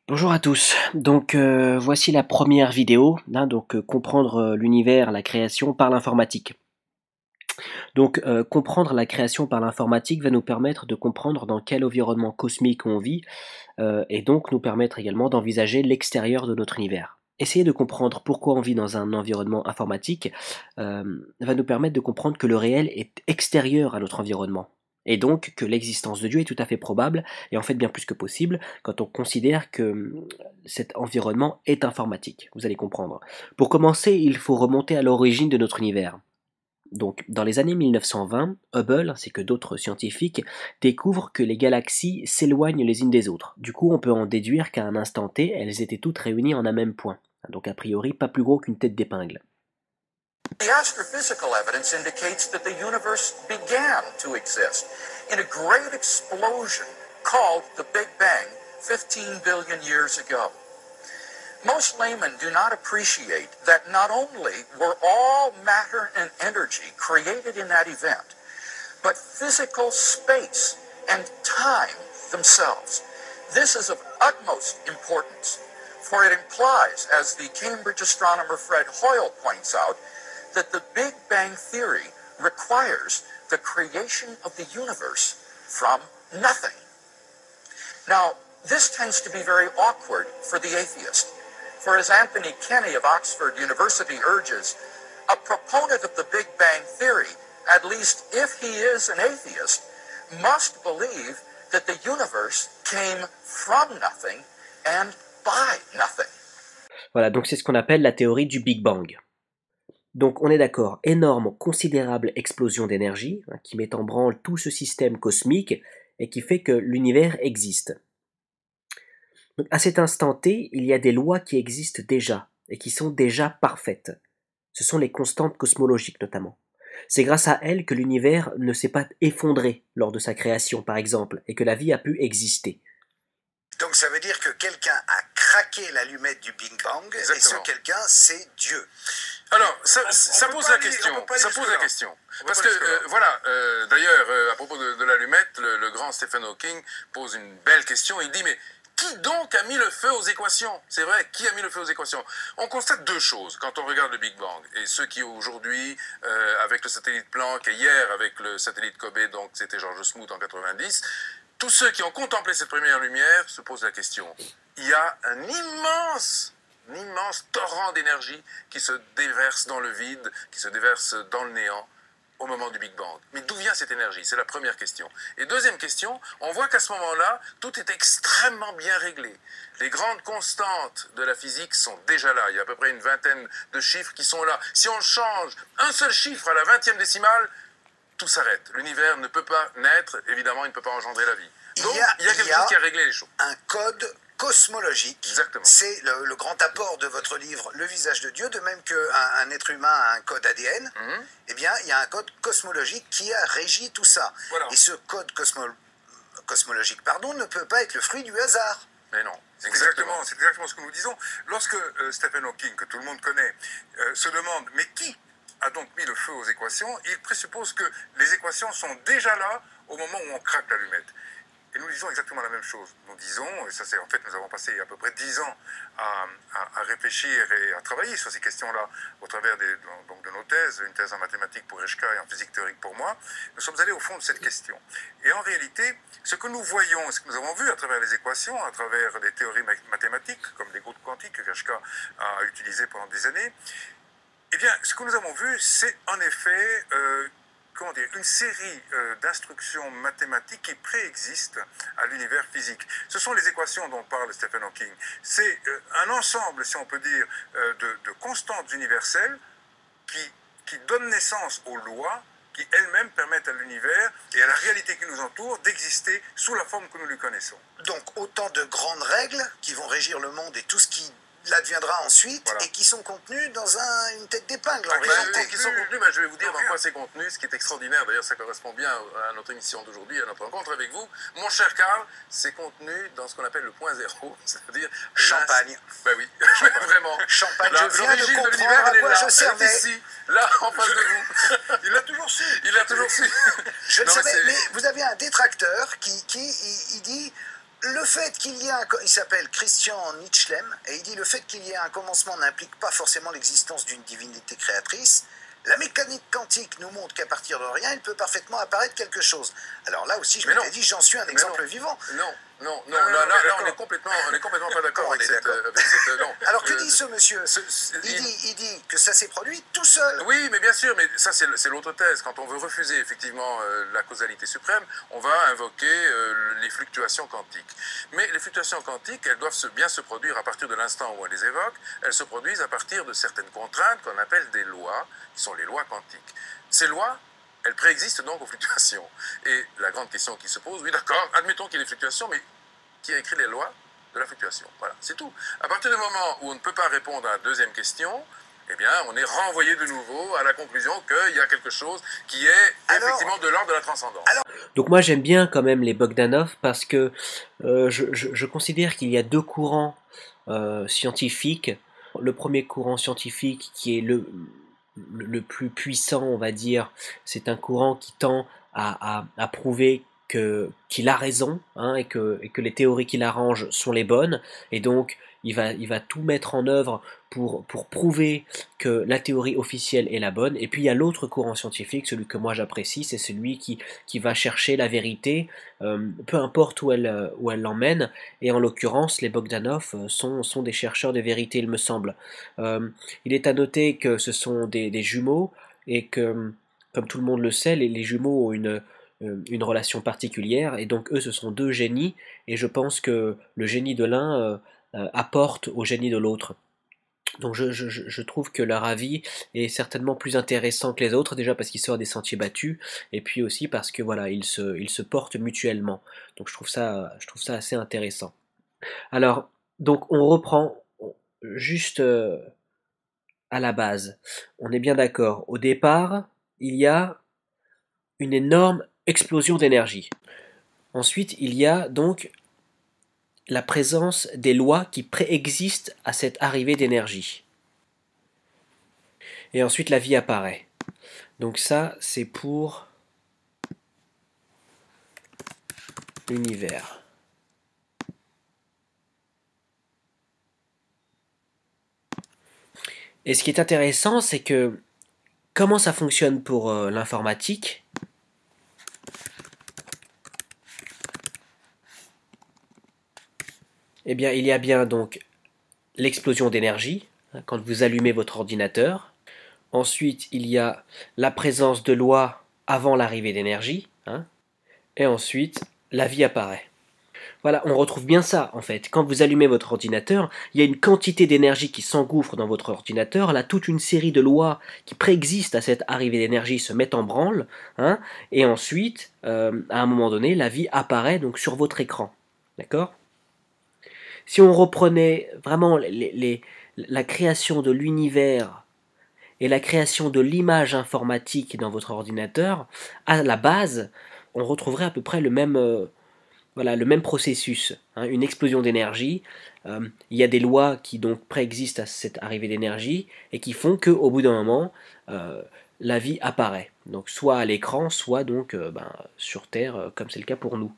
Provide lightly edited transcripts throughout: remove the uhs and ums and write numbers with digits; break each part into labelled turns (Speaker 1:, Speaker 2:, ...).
Speaker 1: Bonjour à tous. Voici la première vidéo, comprendre l'univers, la création par l'informatique. Comprendre la création par l'informatique va nous permettre de comprendre dans quel environnement cosmique on vit, et donc nous permettre également d'envisager l'extérieur de notre univers. Essayer de comprendre pourquoi on vit dans un environnement informatique va nous permettre de comprendre que le réel est extérieur à notre environnement. Et donc que l'existence de Dieu est tout à fait probable, et en fait bien plus que possible, quand on considère que cet environnement est informatique. Vous allez comprendre. Pour commencer, il faut remonter à l'origine de notre univers. Donc, dans les années 1920, Hubble ainsi que d'autres scientifiques découvrent que les galaxies s'éloignent les unes des autres. Du coup, on peut en déduire qu'à un instant T, elles étaient toutes réunies en un même point. Donc, a priori, pas plus gros qu'une tête d'épingle.
Speaker 2: The astrophysical evidence indicates that the universe began to exist in a great explosion called the Big Bang 15 billion years ago. Most laymen do not appreciate that not only were all matter and energy created in that event, but physical space and time themselves. This is of utmost importance, for it implies, as the Cambridge astronomer Fred Hoyle points out, that the Big Bang Theory requires the creation of the universe from nothing. Now, this tends to be very awkward for the atheist, for as Anthony Kenny of Oxford University urges, a proponent of the Big Bang Theory, at least if he is an atheist, must believe that the universe came from nothing and by nothing.
Speaker 1: Voilà, donc c'est ce qu'on appelle la théorie du Big Bang. Donc on est d'accord, énorme, considérable explosion d'énergie qui met en branle tout ce système cosmique et qui fait que l'univers existe. Donc, à cet instant T, il y a des lois qui existent déjà et qui sont déjà parfaites. Ce sont les constantes cosmologiques notamment. C'est grâce à elles que l'univers ne s'est pas effondré lors de sa création par exemple et que la vie a pu exister.
Speaker 3: Donc ça veut dire que quelqu'un a craqué l'allumette du Big Bang. Exactement. Et ce quelqu'un, c'est Dieu.
Speaker 4: Alors, ça pose la question. Ça pose la question. Parce que, voilà, d'ailleurs, à propos de l'allumette, le grand Stephen Hawking pose une belle question. Il dit, mais qui donc a mis le feu aux équations? C'est vrai, qui a mis le feu aux équations? On constate deux choses quand on regarde le Big Bang. Et ceux qui aujourd'hui, avec le satellite Planck, et hier avec le satellite Kobe, donc c'était George Smoot en 90, tous ceux qui ont contemplé cette première lumière se posent la question. Il y a un immense torrent d'énergie qui se déverse dans le vide, qui se déverse dans le néant au moment du Big Bang. Mais d'où vient cette énergie? C'est la première question. Et deuxième question, on voit qu'à ce moment-là, tout est extrêmement bien réglé. Les grandes constantes de la physique sont déjà là. Il y a à peu près une vingtaine de chiffres qui sont là. Si on change un seul chiffre à la 20e décimale, tout s'arrête. L'univers ne peut pas naître, évidemment, il ne peut pas engendrer la vie. Donc, il y a quelque chose qui a réglé les choses.
Speaker 3: Un code cosmologique.
Speaker 4: Exactement.
Speaker 3: C'est le grand apport de votre livre, Le visage de Dieu, de même qu'un être humain a un code ADN, eh bien, il y a un code cosmologique qui a régi tout ça.
Speaker 4: Voilà.
Speaker 3: Et ce code cosmologique, ne peut pas être le fruit du hasard.
Speaker 4: Mais non.
Speaker 5: C'est exactement ce que nous disons. Lorsque Stephen Hawking, que tout le monde connaît, se demande, mais qui a donc mis le feu aux équations, il présuppose que les équations sont déjà là au moment où on craque l'allumette. Et nous disons exactement la même chose. Nous disons, et ça c'est en fait, nous avons passé à peu près 10 ans à réfléchir et à travailler sur ces questions-là au travers de nos thèses, une thèse en mathématiques pour Eshka et en physique théorique pour moi. Nous sommes allés au fond de cette question. Et en réalité, ce que nous voyons, ce que nous avons vu à travers les équations, à travers les théories mathématiques, comme les groupes quantiques que Eshka a utilisées pendant des années, eh bien, ce que nous avons vu, c'est en effet une série d'instructions mathématiques qui préexistent à l'univers physique. Ce sont les équations dont parle Stephen Hawking. C'est un ensemble, si on peut dire, de constantes universelles qui donnent naissance aux lois qui elles-mêmes permettent à l'univers et à la réalité qui nous entoure d'exister sous la forme que nous lui connaissons.
Speaker 3: Donc autant de grandes règles qui vont régir le monde et tout ce qui l'adviendra ensuite, voilà. Et qui sont contenus dans une tête d'épingle en réalité.
Speaker 4: Qui sont contenus, je vais vous dire dans quoi c'est contenu, ce qui est extraordinaire, d'ailleurs ça correspond bien à notre émission d'aujourd'hui, à notre rencontre avec vous. Mon cher Karl, c'est contenu dans ce qu'on appelle le point zéro, c'est-à-dire...
Speaker 3: Champagne.
Speaker 4: Ben oui, vraiment.
Speaker 3: Champagne,
Speaker 4: l'origine de l'univers, elle est là, elle est ici, là, en face de vous.
Speaker 5: Il l'a toujours su.
Speaker 4: Il l'a toujours su.
Speaker 3: Je le savais, mais vous avez un détracteur qui dit... Le fait qu'il y ait il s'appelle Christian Nietschlem, et il dit le fait qu'il y ait un commencement n'implique pas forcément l'existence d'une divinité créatrice. La mécanique quantique nous montre qu'à partir de rien, il peut parfaitement apparaître quelque chose. Alors là aussi, je m'étais dit, j'en suis un exemple vivant.
Speaker 4: Non, là, on est complètement pas d'accord avec cette... non.
Speaker 3: Alors que dit ce monsieur? Il dit que ça s'est produit tout seul.
Speaker 4: Oui, mais bien sûr, mais ça c'est l'autre thèse. Quand on veut refuser effectivement la causalité suprême, on va invoquer les fluctuations quantiques. Mais les fluctuations quantiques, elles doivent bien se produire à partir de l'instant où on les évoque. Elles se produisent à partir de certaines contraintes qu'on appelle des lois, qui sont les lois quantiques. Ces lois, elles préexistent donc aux fluctuations. Et la grande question qui se pose, oui d'accord, admettons qu'il y ait des fluctuations, mais qui a écrit les lois de la fluctuation? Voilà, c'est tout. À partir du moment où on ne peut pas répondre à la deuxième question, eh bien, on est renvoyé de nouveau à la conclusion qu'il y a quelque chose qui est effectivement de l'ordre de la transcendance.
Speaker 1: Donc moi j'aime bien quand même les Bogdanov parce que je considère qu'il y a deux courants scientifiques. Le premier courant scientifique qui est le plus puissant, on va dire, c'est un courant qui tend à prouver qu'il a raison, hein, et que les théories qu'il arrange sont les bonnes, et donc il va tout mettre en œuvre pour prouver que la théorie officielle est la bonne. Et puis il y a l'autre courant scientifique, celui que moi j'apprécie, c'est celui qui va chercher la vérité, peu importe où elle l'emmène, et en l'occurrence les Bogdanov sont des chercheurs de vérité, il me semble. Il est à noter que ce sont des jumeaux, et que, comme tout le monde le sait, les jumeaux ont une relation particulière, et donc eux ce sont deux génies, et je pense que le génie de l'un apporte au génie de l'autre. Donc je trouve que leur avis est certainement plus intéressant que les autres, déjà parce qu'ils sortent des sentiers battus, et puis aussi parce que voilà, ils se portent mutuellement. Donc je trouve ça assez intéressant. Alors, donc on reprend juste à la base. On est bien d'accord. Au départ, il y a une énorme explosion d'énergie. Ensuite, il y a donc la présence des lois qui préexistent à cette arrivée d'énergie. Et ensuite, la vie apparaît. Donc ça, c'est pour l'univers. Et ce qui est intéressant, c'est que comment ça fonctionne pour l'informatique? Eh bien, il y a bien donc l'explosion d'énergie, hein, quand vous allumez votre ordinateur. Ensuite, il y a la présence de lois avant l'arrivée d'énergie, hein. Et ensuite, la vie apparaît. Voilà, on retrouve bien ça en fait. Quand vous allumez votre ordinateur, il y a une quantité d'énergie qui s'engouffre dans votre ordinateur. Là, toute une série de lois qui préexistent à cette arrivée d'énergie se mettent en branle, hein, et ensuite, à un moment donné, la vie apparaît donc sur votre écran. D'accord ? Si on reprenait vraiment la création de l'univers et la création de l'image informatique dans votre ordinateur, à la base, on retrouverait à peu près le même processus, hein, une explosion d'énergie. Il y a des lois qui donc préexistent à cette arrivée d'énergie et qui font qu'au bout d'un moment, la vie apparaît. Donc soit à l'écran, soit donc sur Terre, comme c'est le cas pour nous.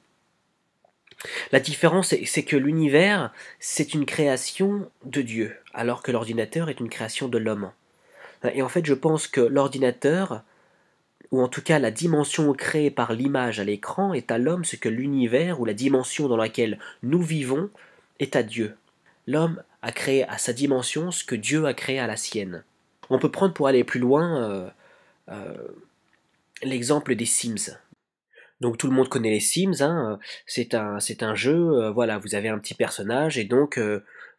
Speaker 1: La différence, c'est que l'univers, c'est une création de Dieu, alors que l'ordinateur est une création de l'homme. Et en fait, je pense que l'ordinateur, ou en tout cas la dimension créée par l'image à l'écran, est à l'homme ce que l'univers, ou la dimension dans laquelle nous vivons, est à Dieu. L'homme a créé à sa dimension ce que Dieu a créé à la sienne. On peut prendre, pour aller plus loin, l'exemple des Sims. Donc tout le monde connaît les Sims, hein, c'est un jeu, voilà, vous avez un petit personnage, et donc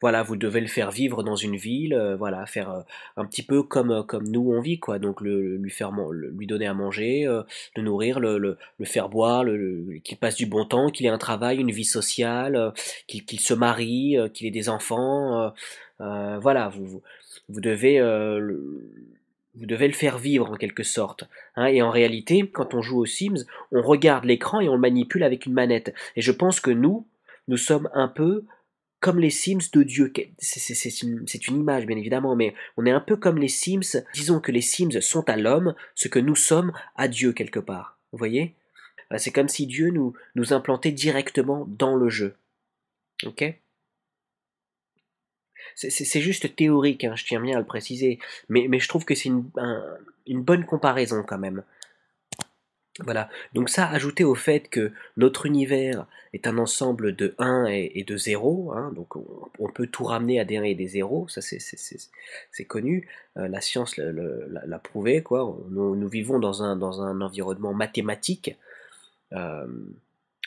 Speaker 1: voilà, vous devez le faire vivre dans une ville, voilà, faire un petit peu comme nous on vit, quoi. Donc lui donner à manger, le nourrir, le faire boire, qu'il passe du bon temps, qu'il ait un travail, une vie sociale, qu'il se marie, qu'il ait des enfants, voilà, vous devez vous devez le faire vivre en quelque sorte, hein. Et en réalité, quand on joue aux Sims, on regarde l'écran et on le manipule avec une manette. Et je pense que nous sommes un peu comme les Sims de Dieu. C'est une image, bien évidemment, mais on est un peu comme les Sims. Disons que les Sims sont à l'homme ce que nous sommes à Dieu quelque part. Vous voyez ? C'est comme si Dieu nous implantait directement dans le jeu. Ok? C'est juste théorique, hein, je tiens bien à le préciser, mais je trouve que c'est une bonne comparaison quand même. Voilà, donc ça, ajouté au fait que notre univers est un ensemble de 1 et de 0, hein, donc on peut tout ramener à des 1 et des 0, ça c'est connu, la science l'a prouvé, quoi. Nous vivons dans un environnement mathématique, euh,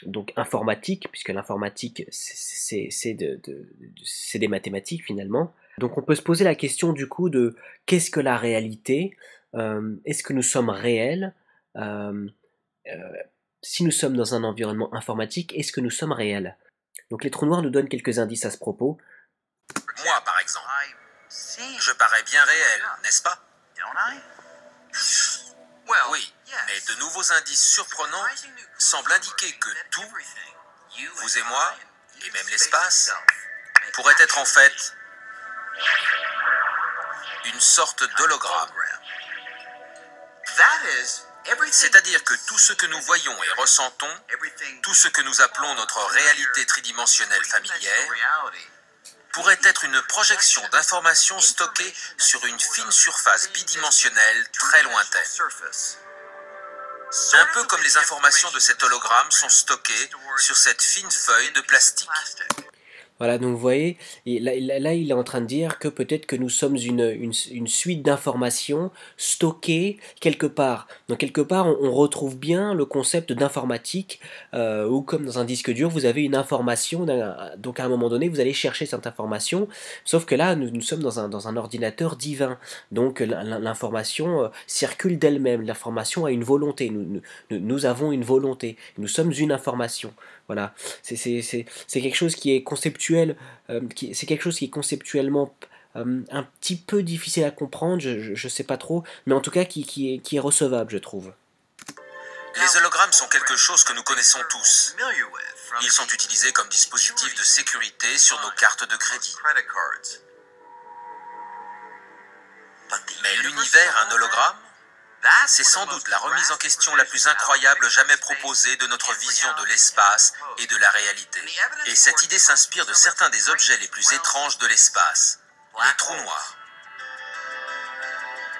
Speaker 1: donc informatique, puisque l'informatique c'est des mathématiques finalement. Donc on peut se poser la question du coup de qu'est-ce que la réalité? Est-ce que nous sommes réels? Euh, euh, Si nous sommes dans un environnement informatique, est-ce que nous sommes réels? Donc les trous noirs nous donnent quelques indices à ce propos.
Speaker 2: Moi, par exemple, je parais bien réel, n'est-ce pas? Oui, mais de nouveaux indices surprenants semblent indiquer que tout, vous et moi, et même l'espace, pourrait être en fait une sorte d'hologramme. C'est-à-dire que tout ce que nous voyons et ressentons, tout ce que nous appelons notre réalité tridimensionnelle familière, pourrait être une projection d'informations stockées sur une fine surface bidimensionnelle très lointaine. Un peu comme les informations de cet hologramme sont stockées sur cette fine feuille de plastique.
Speaker 1: Voilà, donc vous voyez, là, il est en train de dire que peut-être que nous sommes une suite d'informations stockées quelque part. Donc quelque part, on retrouve bien le concept d'informatique, où comme dans un disque dur, vous avez une information, donc à un moment donné, vous allez chercher cette information, sauf que là, nous sommes dans un ordinateur divin. Donc l'information circule d'elle-même, l'information a une volonté, nous avons une volonté, nous sommes une information. Voilà, c'est quelque chose qui est conceptuel, c'est quelque chose qui est conceptuellement un petit peu difficile à comprendre, je sais pas trop, mais en tout cas qui est recevable, je trouve.
Speaker 2: Les hologrammes sont quelque chose que nous connaissons tous. Ils sont utilisés comme dispositifs de sécurité sur nos cartes de crédit. Mais l'univers, un hologramme, c'est sans doute la remise en question la plus incroyable jamais proposée de notre vision de l'espace et de la réalité. Et cette idée s'inspire de certains des objets les plus étranges de l'espace, les trous noirs.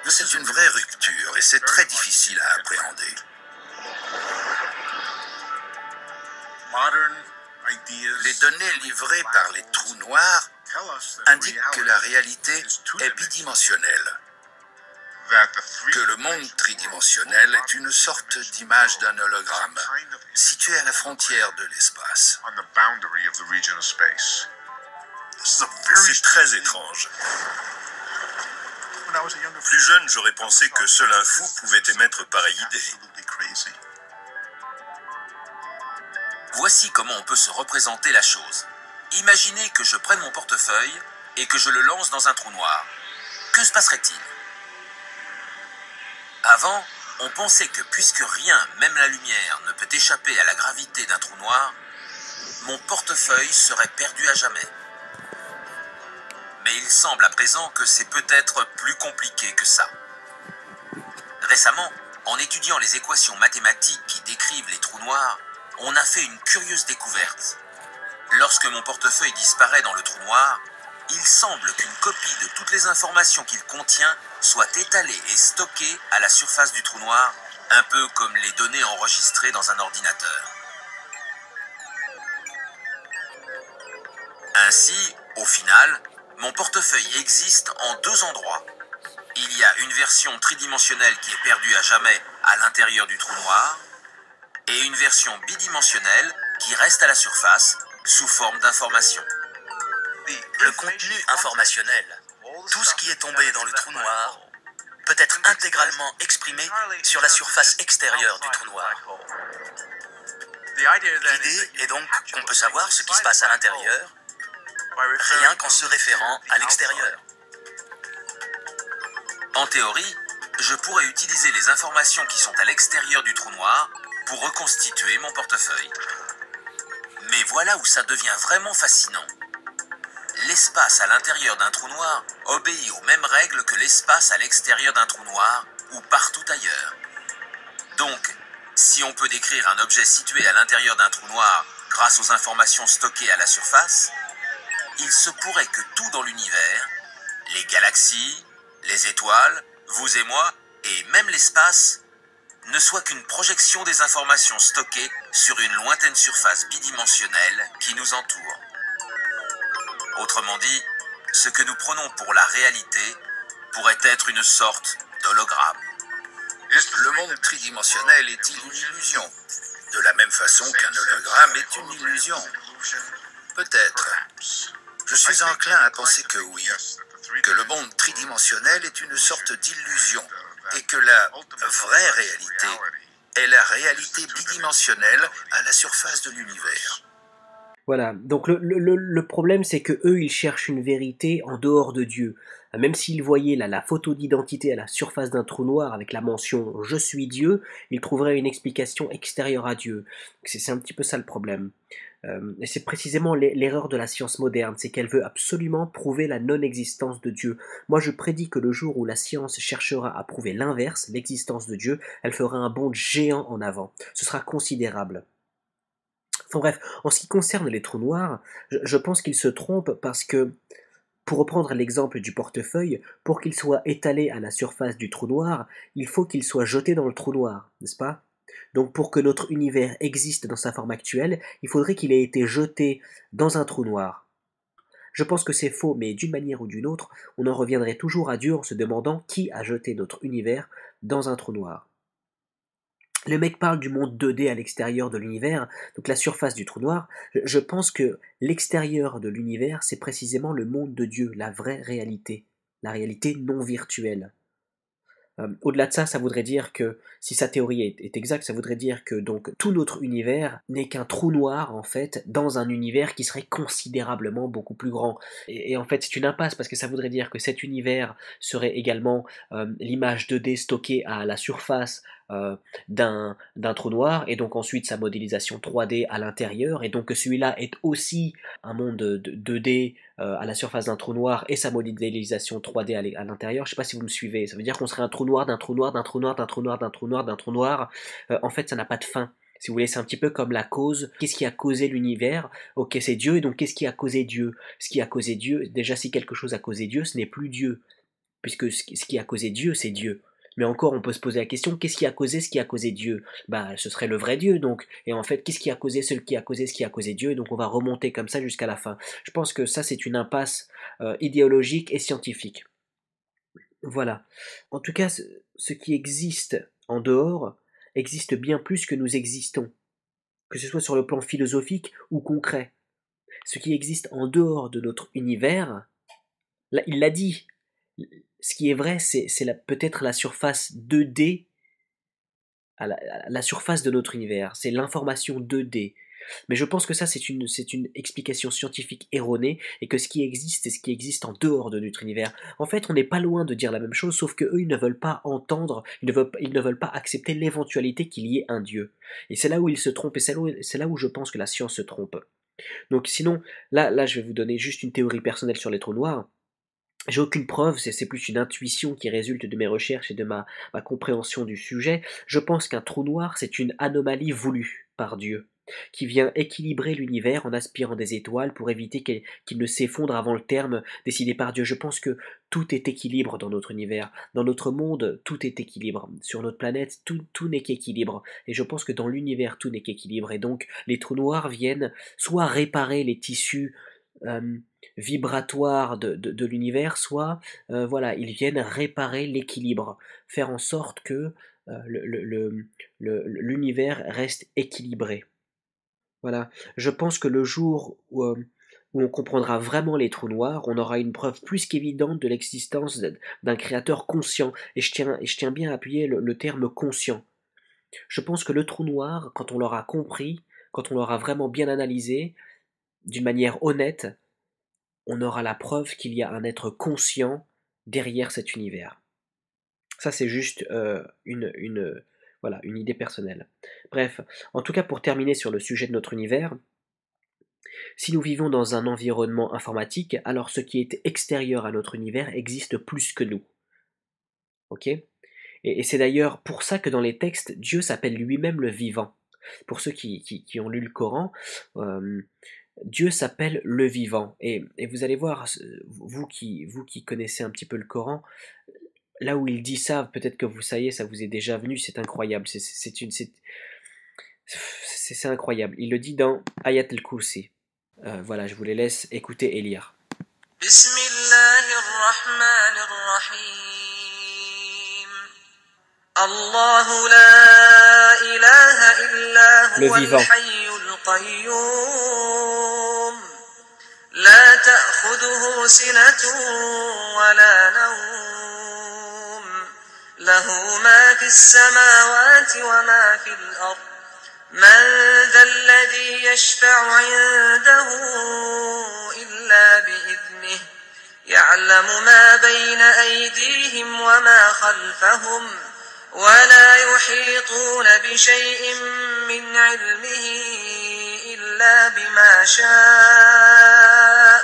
Speaker 3: C'est une vraie rupture et c'est très difficile à appréhender. Les données livrées par les trous noirs indiquent que la réalité est bidimensionnelle, que le monde tridimensionnel est une sorte d'image d'un hologramme situé à la frontière de l'espace.
Speaker 6: C'est très étrange. Plus jeune, j'aurais pensé que seul un fou pouvait émettre pareille idée.
Speaker 2: Voici comment on peut se représenter la chose. Imaginez que je prenne mon portefeuille et que je le lance dans un trou noir. Que se passerait-il? Avant, on pensait que puisque rien, même la lumière, ne peut échapper à la gravité d'un trou noir, mon portefeuille serait perdu à jamais. Mais il semble à présent que c'est peut-être plus compliqué que ça. Récemment, en étudiant les équations mathématiques qui décrivent les trous noirs, on a fait une curieuse découverte. Lorsque mon portefeuille disparaît dans le trou noir, il semble qu'une copie de toutes les informations qu'il contient soit étalée et stockée à la surface du trou noir, un peu comme les données enregistrées dans un ordinateur. Ainsi, au final, mon portefeuille existe en deux endroits. Il y a une version tridimensionnelle qui est perdue à jamais à l'intérieur du trou noir, et une version bidimensionnelle qui reste à la surface sous forme d'information.
Speaker 7: Le contenu informationnel, tout ce qui est tombé dans le trou noir, peut être intégralement exprimé sur la surface extérieure du trou noir. L'idée est donc qu'on peut savoir ce qui se passe à l'intérieur, rien qu'en se référant à l'extérieur.
Speaker 2: En théorie, je pourrais utiliser les informations qui sont à l'extérieur du trou noir pour reconstituer mon portefeuille. Mais voilà où ça devient vraiment fascinant. L'espace à l'intérieur d'un trou noir obéit aux mêmes règles que l'espace à l'extérieur d'un trou noir ou partout ailleurs. Donc, si on peut décrire un objet situé à l'intérieur d'un trou noir
Speaker 7: grâce aux informations stockées à la surface, il se pourrait que tout dans l'univers, les galaxies, les étoiles, vous et moi, et même l'espace, ne soit qu'une projection des informations stockées sur une lointaine surface bidimensionnelle qui nous entoure. Autrement dit, ce que nous prenons pour la réalité pourrait être une sorte d'hologramme.
Speaker 3: Le monde tridimensionnel est-il une illusion? De la même façon qu'un hologramme est une illusion? Peut-être. Je suis enclin à penser que oui, que le monde tridimensionnel est une sorte d'illusion et que la vraie réalité est la réalité bidimensionnelle à la surface de l'univers.
Speaker 1: Voilà, donc le problème c'est que eux ils cherchent une vérité en dehors de Dieu. Même s'ils voyaient la photo d'identité à la surface d'un trou noir avec la mention « Je suis Dieu », ils trouveraient une explication extérieure à Dieu. C'est un petit peu ça le problème. Et c'est précisément l'erreur de la science moderne, c'est qu'elle veut absolument prouver la non-existence de Dieu. Moi je prédis que le jour où la science cherchera à prouver l'inverse, l'existence de Dieu, elle fera un bond géant en avant. Ce sera considérable. Enfin bref, en ce qui concerne les trous noirs, je pense qu'ils se trompent parce que, pour reprendre l'exemple du portefeuille, pour qu'il soit étalé à la surface du trou noir, il faut qu'il soit jeté dans le trou noir, n'est-ce pas? Donc pour que notre univers existe dans sa forme actuelle, il faudrait qu'il ait été jeté dans un trou noir. Je pense que c'est faux, mais d'une manière ou d'une autre, on en reviendrait toujours à Dieu en se demandant qui a jeté notre univers dans un trou noir. Le mec parle du monde 2D à l'extérieur de l'univers, donc la surface du trou noir. Je pense que l'extérieur de l'univers, c'est précisément le monde de Dieu, la vraie réalité, la réalité non virtuelle. Au-delà de ça, ça voudrait dire que, si sa théorie est exacte, ça voudrait dire que donc tout notre univers n'est qu'un trou noir, en fait, dans un univers qui serait considérablement beaucoup plus grand. Et en fait, c'est une impasse, parce que ça voudrait dire que cet univers serait également l'image 2D stockée à la surface d'un trou noir, et donc ensuite sa modélisation 3D à l'intérieur, et donc que celui-là est aussi un monde 2D à la surface d'un trou noir et sa modélisation 3D à l'intérieur. Je sais pas si vous me suivez. Ça veut dire qu'on serait un trou noir d'un trou noir d'un trou noir d'un trou noir d'un trou noir d'un trou noir. En fait, ça n'a pas de fin. Si vous voulez, c'est un petit peu comme la cause. Qu'est-ce qui a causé l'univers? Ok, c'est Dieu, et donc qu'est-ce qui a causé Dieu? Ce qui a causé Dieu, déjà si quelque chose a causé Dieu, ce n'est plus Dieu. Puisque ce qui a causé Dieu, c'est Dieu. Mais encore, on peut se poser la question, qu'est-ce qui a causé ce qui a causé Dieu? Bah, ce serait le vrai Dieu, donc. Et en fait, qu'est-ce qui a causé ce qui a causé ce qui a causé Dieu? Et donc, on va remonter comme ça jusqu'à la fin. Je pense que ça, c'est une impasse idéologique et scientifique. Voilà. En tout cas, ce qui existe en dehors existe bien plus que nous existons, que ce soit sur le plan philosophique ou concret. Ce qui existe en dehors de notre univers, là, il l'a dit, ce qui est vrai, c'est peut-être la surface 2D, à la surface de notre univers, c'est l'information 2D. Mais je pense que ça, c'est une explication scientifique erronée, et que ce qui existe, c'est ce qui existe en dehors de notre univers. En fait, on n'est pas loin de dire la même chose, sauf que eux, ils ne veulent pas entendre, ils ne veulent pas accepter l'éventualité qu'il y ait un Dieu. Et c'est là où ils se trompent, et c'est là où je pense que la science se trompe. Donc sinon, là, je vais vous donner juste une théorie personnelle sur les trous noirs. J'ai aucune preuve, c'est plus une intuition qui résulte de mes recherches et de ma compréhension du sujet. Je pense qu'un trou noir, c'est une anomalie voulue par Dieu, qui vient équilibrer l'univers en aspirant des étoiles pour éviter qu'il ne s'effondre avant le terme décidé par Dieu. Je pense que tout est équilibre dans notre univers. Dans notre monde, tout est équilibre. Sur notre planète, tout n'est qu'équilibre. Et je pense que dans l'univers, tout n'est qu'équilibre. Et donc, les trous noirs viennent soit réparer les tissus vibratoires de l'univers, soit voilà, ils viennent réparer l'équilibre, faire en sorte que l'univers reste équilibré. Voilà, je pense que le jour où on comprendra vraiment les trous noirs, on aura une preuve plus qu'évidente de l'existence d'un créateur conscient, et je tiens bien à appuyer le terme conscient. Je pense que le trou noir, quand on l'aura compris, quand on l'aura vraiment bien analysé, d'une manière honnête, on aura la preuve qu'il y a un être conscient derrière cet univers. Ça, c'est juste voilà, une idée personnelle. Bref, en tout cas, pour terminer sur le sujet de notre univers, si nous vivons dans un environnement informatique, alors ce qui est extérieur à notre univers existe plus que nous. Ok ? Et c'est d'ailleurs pour ça que dans les textes, Dieu s'appelle lui-même le vivant. pour ceux qui ont lu le Coran, Dieu s'appelle le vivant. Et vous allez voir, vous qui connaissez un petit peu le Coran, là où il dit ça, peut-être que vous savez, ça vous est déjà venu, c'est incroyable. C'est incroyable. Il le dit dans Ayat al-Kursi. Voilà, je vous les laisse écouter et lire. Le vivant.
Speaker 8: لا تأخذه سنة ولا نوم له ما في السماوات وما في الأرض من ذا الذي يشفع عنده إلا بإذنه يعلم ما بين أيديهم وما خلفهم ولا يحيطون بشيء من علمه إلا بما شاء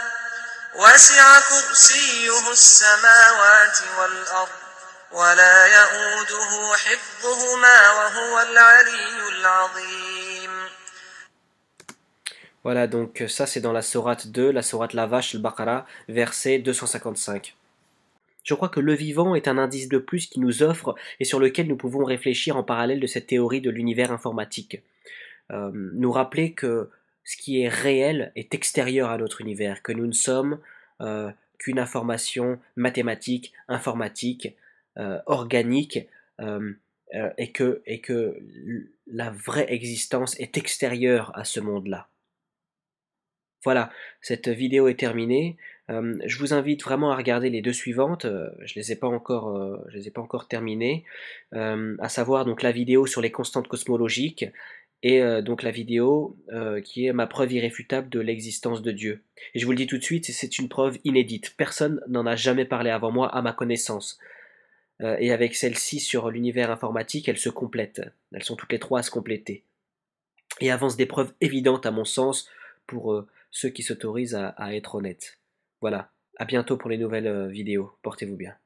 Speaker 8: وسع كرسيه السماوات والأرض ولا يؤوده حفظهما وهو العلي العظيم.
Speaker 1: Voilà, donc ça c'est dans la sourate 2, la sourate la vache, le Baqara, verset 255. Je crois que le vivant est un indice de plus qui nous offre et sur lequel nous pouvons réfléchir en parallèle de cette théorie de l'univers informatique. Nous rappeler que ce qui est réel est extérieur à notre univers, que nous ne sommes qu'une information mathématique, informatique, organique, et que la vraie existence est extérieure à ce monde-là. Voilà, cette vidéo est terminée. Je vous invite vraiment à regarder les deux suivantes. Je les ai pas encore terminées, à savoir donc la vidéo sur les constantes cosmologiques et donc la vidéo qui est ma preuve irréfutable de l'existence de Dieu. Et je vous le dis tout de suite, c'est une preuve inédite. Personne n'en a jamais parlé avant moi à ma connaissance. Et avec celle-ci sur l'univers informatique, elles se complètent. Elles sont toutes les trois à se compléter. Et avancent des preuves évidentes à mon sens pour ceux qui s'autorisent à être honnêtes. Voilà, à bientôt pour les nouvelles vidéos. Portez-vous bien.